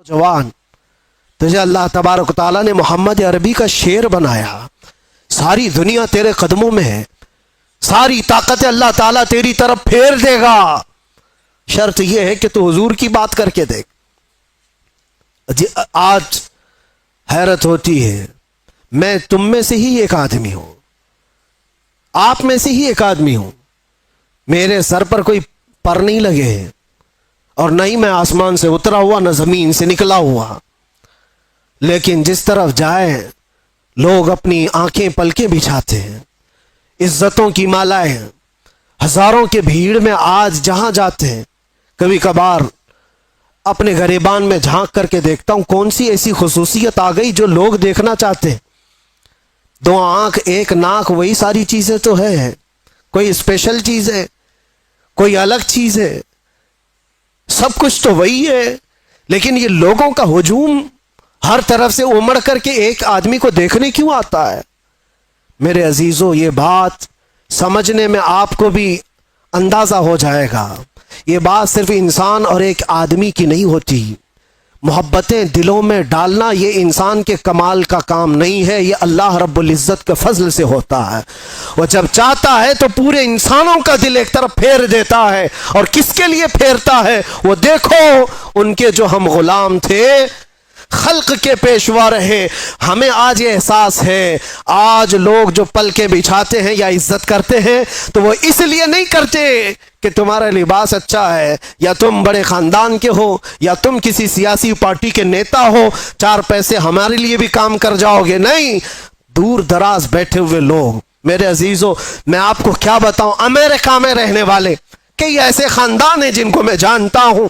جوان تجھے اللہ تبارک تعالیٰ نے محمد عربی کا شیر بنایا، ساری دنیا تیرے قدموں میں ہے، ساری طاقت اللہ تعالیٰ تیری طرف پھیر دے گا، شرط یہ ہے کہ تو حضور کی بات کر کے دیکھ۔ آج حیرت ہوتی ہے، میں تم میں سے ہی ایک آدمی ہوں، آپ میں سے ہی ایک آدمی ہوں، میرے سر پر کوئی پر نہیں لگے ہیں، اور نہ ہی میں آسمان سے اترا ہوا نہ زمین سے نکلا ہوا، لیکن جس طرف جائے لوگ اپنی آنکھیں پلکیں بچھاتے ہیں، عزتوں کی مالائیں ہزاروں کے بھیڑ میں آج جہاں جاتے ہیں، کبھی کبھار اپنے گریبان میں جھانک کر کے دیکھتا ہوں کون سی ایسی خصوصیت آ گئی جو لوگ دیکھنا چاہتے ہیں۔ دو آنکھ ایک ناک وہی ساری چیزیں تو ہے، کوئی اسپیشل چیز ہے، کوئی الگ چیز ہے، سب کچھ تو وہی ہے، لیکن یہ لوگوں کا ہجوم ہر طرف سے امڑ کر کے ایک آدمی کو دیکھنے کیوں آتا ہے؟ میرے عزیزوں، یہ بات سمجھنے میں آپ کو بھی اندازہ ہو جائے گا، یہ بات صرف انسان اور ایک آدمی کی نہیں ہوتی، محبتیں دلوں میں ڈالنا یہ انسان کے کمال کا کام نہیں ہے، یہ اللہ رب العزت کے فضل سے ہوتا ہے۔ وہ جب چاہتا ہے تو پورے انسانوں کا دل ایک طرف پھیر دیتا ہے، اور کس کے لیے پھیرتا ہے؟ وہ دیکھو ان کے جو ہم غلام تھے، خلق کے پیشوا رہے، ہمیں آج یہ احساس ہے، آج لوگ جو پلکیں بچھاتے ہیں یا عزت کرتے ہیں تو وہ اس لیے نہیں کرتے کہ تمہارا لباس اچھا ہے، یا تم بڑے خاندان کے ہو، یا تم کسی سیاسی پارٹی کے نیتا ہو، چار پیسے ہمارے لیے بھی کام کر جاؤ گے، نہیں، دور دراز بیٹھے ہوئے لوگ۔ میرے عزیزوں، میں آپ کو کیا بتاؤں، امریکہ میں رہنے والے کئی ایسے خاندان ہیں جن کو میں جانتا ہوں،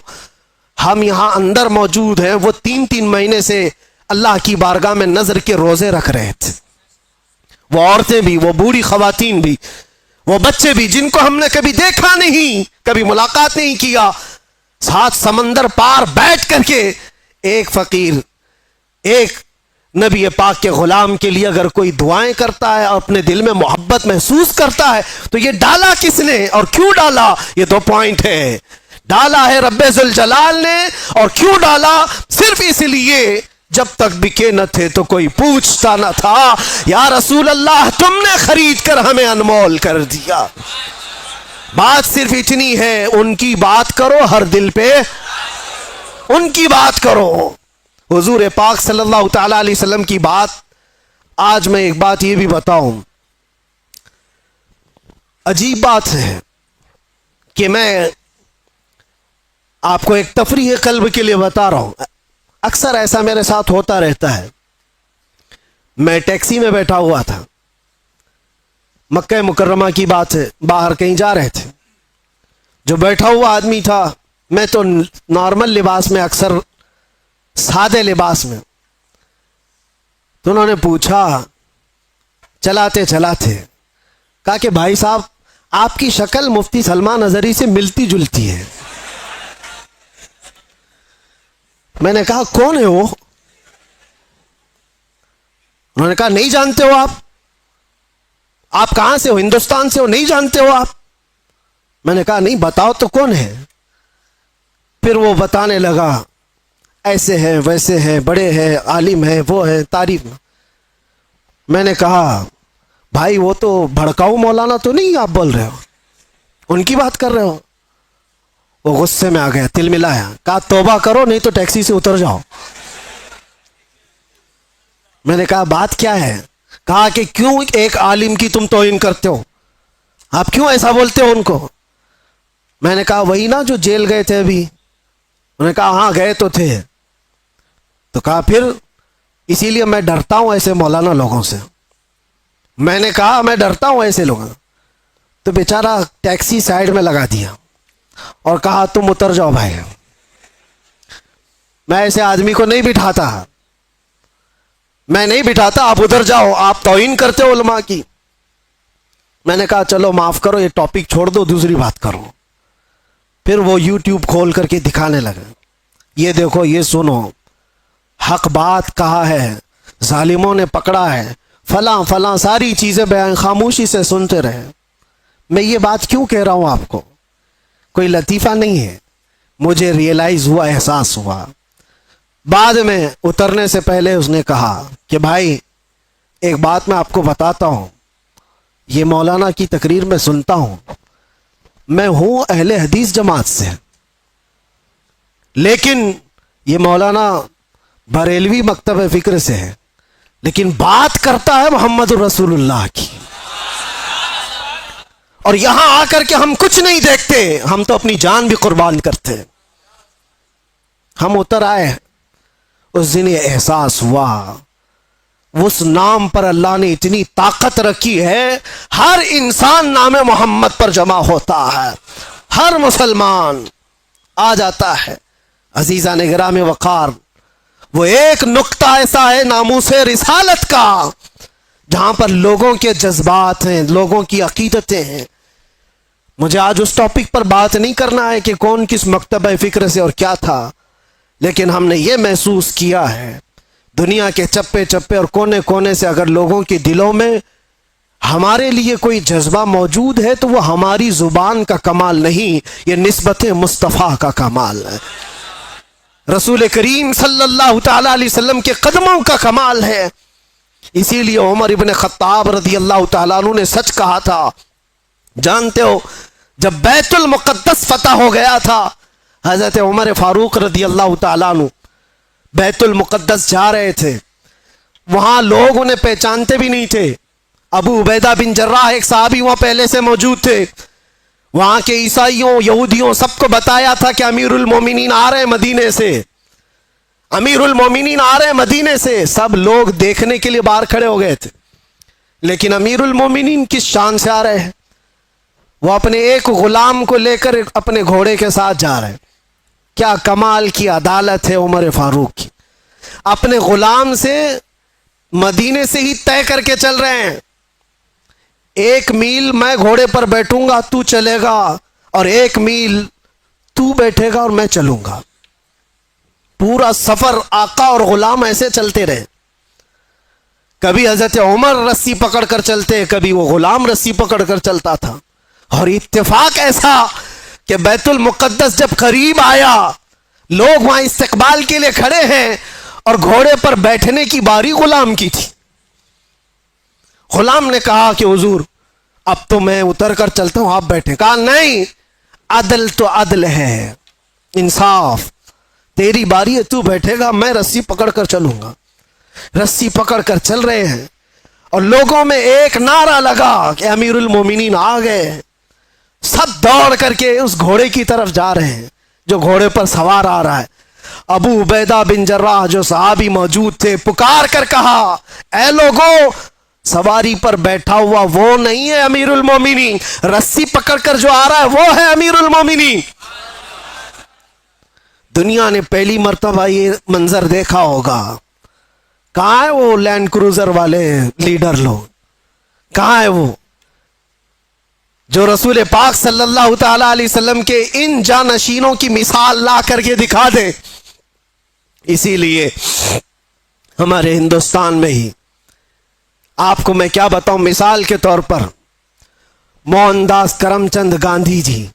ہم یہاں اندر موجود ہیں، وہ 3 مہینے سے اللہ کی بارگاہ میں نظر کے روزے رکھ رہے تھے، وہ عورتیں بھی، وہ بوڑھی خواتین بھی، وہ بچے بھی، جن کو ہم نے کبھی دیکھا نہیں، کبھی ملاقات نہیں کیا، ساتھ سمندر پار بیٹھ کر کے ایک فقیر، ایک نبی پاک کے غلام کے لیے اگر کوئی دعائیں کرتا ہے اور اپنے دل میں محبت محسوس کرتا ہے تو یہ ڈالا کس نے اور کیوں ڈالا؟ یہ 2 پوائنٹ ہے، ڈالا ہے رب ذوالجلال نے، اور کیوں ڈالا؟ صرف اس لیے جب تک بکے نہ تھے تو کوئی پوچھتا نہ تھا، یا رسول اللہ تم نے خرید کر ہمیں انمول کر دیا۔ بات صرف اتنی ہے، ان کی بات کرو، ہر دل پہ ان کی بات کرو۔ حضور پاک صلی اللہ تعالی علیہ وسلم کی بات، آج میں ایک بات یہ بھی بتاؤں، عجیب بات ہے کہ میں آپ کو ایک تفریح قلب کے لیے بتا رہا ہوں، اکثر ایسا میرے ساتھ ہوتا رہتا ہے۔ میں ٹیکسی میں بیٹھا ہوا تھا، مکہ مکرمہ کی بات ہے، باہر کہیں جا رہے تھے، جو بیٹھا ہوا آدمی تھا، میں تو نارمل لباس میں، اکثر سادے لباس میں، تو انہوں نے پوچھا چلاتے چلاتے، کہا کہ بھائی صاحب آپ کی شکل مفتی سلمان اظہری سے ملتی جلتی ہے۔ میں نے کہا کون ہے وہ؟ انہوں نے کہا نہیں جانتے ہو آپ کہاں سے ہو؟ ہندوستان سے ہو؟ نہیں جانتے ہو آپ؟ میں نے کہا نہیں، بتاؤ تو کون ہے؟ پھر وہ بتانے لگا، ایسے ہیں ویسے ہیں، بڑے ہیں، عالم ہیں، وہ ہیں، تعریف۔ میں نے کہا بھائی وہ تو بھڑکاؤ مولانا تو نہیں آپ بول رہے ہو، ان کی بات کر رہے ہو؟ وہ غصے میں آ گیا، تل ملایا، کہا توبہ کرو نہیں تو ٹیکسی سے اتر جاؤ۔ میں نے کہا بات کیا ہے؟ کہا کہ کیوں ایک عالم کی تم توہین کرتے ہو، آپ کیوں ایسا بولتے ہو ان کو؟ میں نے کہا وہی نا جو جیل گئے تھے ابھی۔ انہوں نے کہا ہاں گئے تو تھے۔ تو کہا پھر اسی لیے میں ڈرتا ہوں ایسے مولانا لوگوں سے۔ میں نے کہا میں ڈرتا ہوں ایسے لوگوں سے، تو بیچارہ ٹیکسی سائیڈ میں لگا دیا اور کہا تم اتر جاؤ بھائی، میں ایسے آدمی کو نہیں بٹھاتا، میں نہیں بٹھاتا، آپ ادھر جاؤ، آپ توہین کرتے ہو علماء کی۔ میں نے کہا چلو معاف کرو، یہ ٹاپک چھوڑ دو، دوسری بات کرو۔ پھر وہ یوٹیوب کھول کر کے دکھانے لگا، یہ دیکھو، یہ سنو، حق بات کہا ہے، ظالموں نے پکڑا ہے، فلاں فلاں ساری چیزیں بیان، خاموشی سے سنتے رہے۔ میں یہ بات کیوں کہہ رہا ہوں آپ کو؟ کوئی لطیفہ نہیں ہے، مجھے ریئلائز ہوا، احساس ہوا، بعد میں اترنے سے پہلے اس نے کہا کہ بھائی ایک بات میں آپ کو بتاتا ہوں، یہ مولانا کی تقریر میں سنتا ہوں، میں ہوں اہل حدیث جماعت سے، لیکن یہ مولانا بریلوی مکتب فکر سے ہے، لیکن بات کرتا ہے محمد رسول اللہ کی، اور یہاں آ کر کے ہم کچھ نہیں دیکھتے، ہم تو اپنی جان بھی قربان کرتے ہیں۔ ہم اتر آئے، اس دن یہ احساس ہوا اس نام پر اللہ نے اتنی طاقت رکھی ہے، ہر انسان نام محمد پر جمع ہوتا ہے، ہر مسلمان آ جاتا ہے۔ عزیزان گرام وقار، وہ ایک نقطہ ایسا ہے ناموس رسالت کا جہاں پر لوگوں کے جذبات ہیں، لوگوں کی عقیدتیں ہیں۔ مجھے آج اس ٹاپک پر بات نہیں کرنا ہے کہ کون کس مکتبہ فکر سے اور کیا تھا، لیکن ہم نے یہ محسوس کیا ہے دنیا کے چپے چپے اور کونے کونے سے اگر لوگوں کے دلوں میں ہمارے لیے کوئی جذبہ موجود ہے تو وہ ہماری زبان کا کمال نہیں، یہ نسبت مصطفیٰ کا کمال ہے، رسول کریم صلی اللہ تعالی علیہ وسلم کے قدموں کا کمال ہے۔ اسی لیے عمر ابن خطاب رضی اللہ تعالیٰ عنہ نے سچ کہا تھا۔ جانتے ہو جب بیت المقدس فتح ہو گیا تھا، حضرت عمر فاروق رضی اللہ تعالیٰ عنہ بیت المقدس جا رہے تھے، وہاں لوگ انہیں پہچانتے بھی نہیں تھے۔ ابو عبیدہ بن جراح ایک صحابی وہاں پہلے سے موجود تھے، وہاں کے عیسائیوں یہودیوں سب کو بتایا تھا کہ امیر المومنین آ رہے ہیں مدینے سے، امیر المومنین آ رہے ہیں مدینے سے۔ سب لوگ دیکھنے کے لیے باہر کھڑے ہو گئے تھے، لیکن امیر المومنین کس شان سے آ رہے ہیں؟ وہ اپنے ایک غلام کو لے کر اپنے گھوڑے کے ساتھ جا رہے ہیں۔ کیا کمال کی عدالت ہے عمر فاروق کی، اپنے غلام سے مدینے سے ہی طے کر کے چل رہے ہیں، 1 میل میں گھوڑے پر بیٹھوں گا تو چلے گا، اور 1 میل تو بیٹھے گا اور میں چلوں گا۔ پورا سفر آقا اور غلام ایسے چلتے رہے، کبھی حضرت عمر رسی پکڑ کر چلتے، کبھی وہ غلام رسی پکڑ کر چلتا تھا۔ اور اتفاق ایسا کہ بیت المقدس جب قریب آیا، لوگ وہاں استقبال کے لیے کھڑے ہیں، اور گھوڑے پر بیٹھنے کی باری غلام کی تھی۔ غلام نے کہا کہ حضور اب تو میں اتر کر چلتا ہوں، آپ بیٹھے۔ کہا نہیں، عدل تو عدل ہے، انصاف، تیری باری ہے تو بیٹھے گا، میں رسی پکڑ کر چلوں گا۔ رسی پکڑ کر چل رہے ہیں، اور لوگوں میں ایک نعرہ لگا کہ امیر المومنین آ گئے۔ سب دوڑ کر کے اس گھوڑے کی طرف جا رہے ہیں جو گھوڑے پر سوار آ رہا ہے۔ ابو عبیدہ بن جراح جو صحابی موجود تھے پکار کر کہا، اے لوگوں، سواری پر بیٹھا ہوا وہ نہیں ہے امیر المومنین، رسی پکڑ کر جو آ رہا ہے وہ ہے امیر المومنین۔ دنیا نے پہلی مرتبہ یہ منظر دیکھا ہوگا۔ کہاں ہے وہ لینڈ کروزر والے لیڈر لوگ؟ کہاں ہے وہ جو رسول پاک صلی اللہ تعالی علیہ وسلم کے ان جانشینوں کی مثال لا کر کے دکھا دے؟ اسی لیے ہمارے ہندوستان میں ہی آپ کو میں کیا بتاؤں، مثال کے طور پر موہن داس کرم چند گاندھی جی،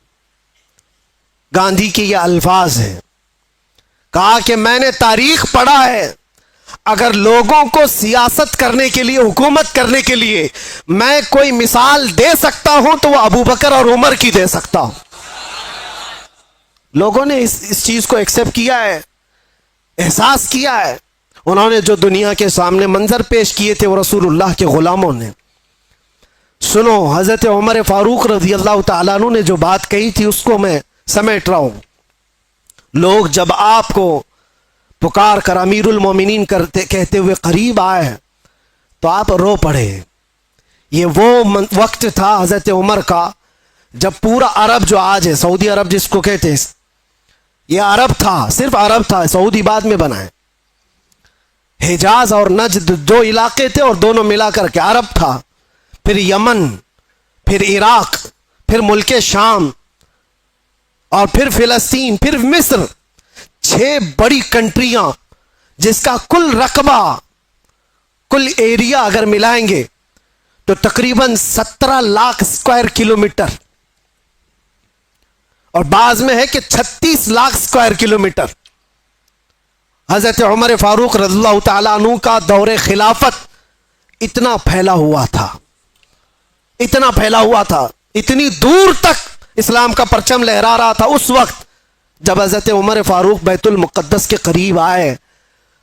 گاندھی کے یہ الفاظ ہیں، کہا کہ میں نے تاریخ پڑھا ہے، اگر لوگوں کو سیاست کرنے کے لیے، حکومت کرنے کے لیے میں کوئی مثال دے سکتا ہوں تو وہ ابو بکر اور عمر کی دے سکتا ہوں۔ لوگوں نے اس چیز کو ایکسپٹ کیا ہے، احساس کیا ہے۔ انہوں نے جو دنیا کے سامنے منظر پیش کیے تھے وہ رسول اللہ کے غلاموں نے۔ سنو، حضرت عمر فاروق رضی اللہ تعالیٰ عنہ نے جو بات کہی تھی اس کو میں سمیٹ رہا ہوں۔ لوگ جب آپ کو پکار کر امیر المومنین کہتے ہوئے قریب آئے تو آپ رو پڑے۔ یہ وہ وقت تھا حضرت عمر کا جب پورا عرب جو آج ہے، سعودی عرب جس کو کہتے ہیں، یہ عرب تھا، صرف عرب تھا، سعودی بعد میں بنا ہے۔ حجاز اور نجد جو علاقے تھے اور دونوں ملا کر کے عرب تھا، پھر یمن، پھر عراق، پھر ملک شام، اور پھر فلسطین، پھر مصر، 6 بڑی کنٹریاں جس کا کل رقبہ، کل ایریا اگر ملائیں گے تو تقریباً 17 لاکھ اسکوائر کلومیٹر، اور بعض میں ہے کہ 36 لاکھ اسکوائر کلومیٹر۔ حضرت عمر فاروق رضی اللہ تعالیٰ عنہ کا دور خلافت اتنا پھیلا ہوا تھا، اتنا پھیلا ہوا تھا، اتنی دور تک اسلام کا پرچم لہرا رہا تھا اس وقت جب حضرت عمر فاروق بیت المقدس کے قریب آئے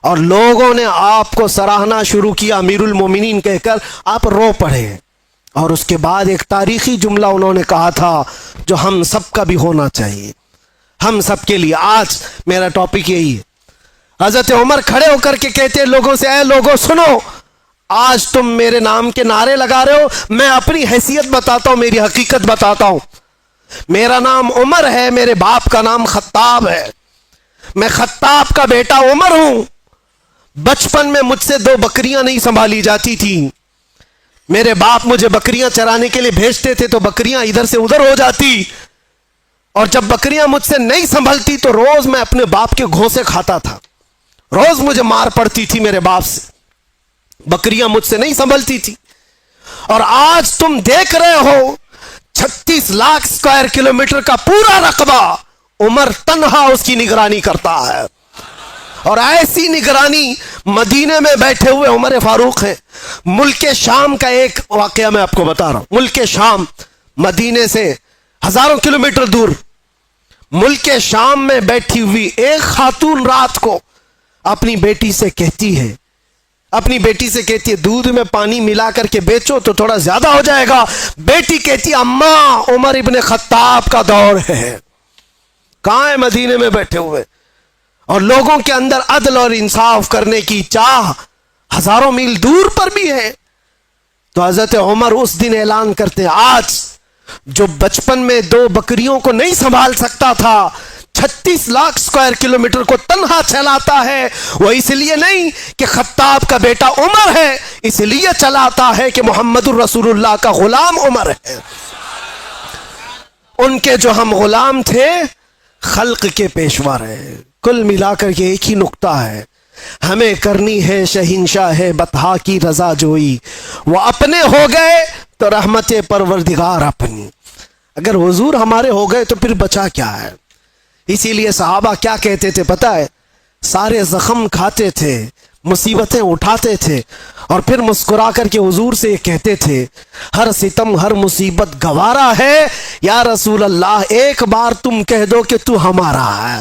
اور لوگوں نے آپ کو سراہنا شروع کیا امیر المومنین کہہ کر، آپ رو پڑے اور اس کے بعد ایک تاریخی جملہ انہوں نے کہا تھا جو ہم سب کا بھی ہونا چاہیے، ہم سب کے لیے۔ آج میرا ٹاپک یہی ہے۔ حضرت عمر کھڑے ہو کر کے کہتے لوگوں سے، اے لوگوں سنو، آج تم میرے نام کے نعرے لگا رہے ہو، میں اپنی حیثیت بتاتا ہوں، میری حقیقت بتاتا ہوں۔ میرا نام عمر ہے، میرے باپ کا نام خطاب ہے، میں خطاب کا بیٹا عمر ہوں۔ بچپن میں مجھ سے 2 بکریاں نہیں سنبھالی جاتی تھی، میرے باپ مجھے بکریاں چرانے کے لیے بھیجتے تھے تو بکریاں ادھر سے ادھر ہو جاتی، اور جب بکریاں مجھ سے نہیں سنبھلتی تو روز میں اپنے باپ کے گھونسے کھاتا تھا، روز مجھے مار پڑتی تھی میرے باپ سے، بکریاں مجھ سے نہیں سنبھلتی تھی۔ اور آج تم دیکھ رہے ہو 36 لاکھ اسکوائر کلومیٹر کا پورا رقبہ عمر تنہا اس کی نگرانی کرتا ہے، اور ایسی نگرانی مدینے میں بیٹھے ہوئے عمر فاروق ہیں۔ ملک شام کا ایک واقعہ میں آپ کو بتا رہا ہوں۔ ملک شام مدینے سے ہزاروں کلومیٹر دور، ملک شام میں بیٹھی ہوئی ایک خاتون رات کو اپنی بیٹی سے کہتی ہے، دودھ میں پانی ملا کر کے بیچو تو تھوڑا زیادہ ہو جائے گا۔ بیٹی کہتی ہے، اماں عمر ابن خطاب کا دور ہے۔ کہاں ہے؟ مدینے میں بیٹھے ہوئے، اور لوگوں کے اندر عدل اور انصاف کرنے کی چاہ ہزاروں میل دور پر بھی ہے۔ تو حضرت عمر اس دن اعلان کرتے ہیں، آج جو بچپن میں 2 بکریوں کو نہیں سنبھال سکتا تھا، 36 لاکھ اسکوائر کلومیٹر کو تنہا چلاتا ہے، وہ اس لیے نہیں کہ خطاب کا بیٹا عمر ہے، اس لیے چلاتا ہے کہ محمد الرسول اللہ کا غلام عمر ہے۔ ان کے جو ہم غلام تھے، خلق کے پیشوا رہے۔ کل ملا کر کے ایک ہی نقطہ ہے، ہمیں کرنی ہے شہنشاہ بطحا کی رضا جوئی، وہ اپنے ہو گئے تو رحمت پروردگار اپنی۔ اگر حضور ہمارے ہو گئے تو پھر بچا کیا ہے؟ اسی لیے صحابہ کیا کہتے تھے پتہ ہے؟ سارے زخم کھاتے تھے، مصیبتیں اٹھاتے تھے، اور پھر مسکرا کر کے حضور سے یہ کہتے تھے، ہر ستم ہر مصیبت گوارا ہے، یا رسول اللہ ایک بار تم کہہ دو کہ تو ہمارا ہے۔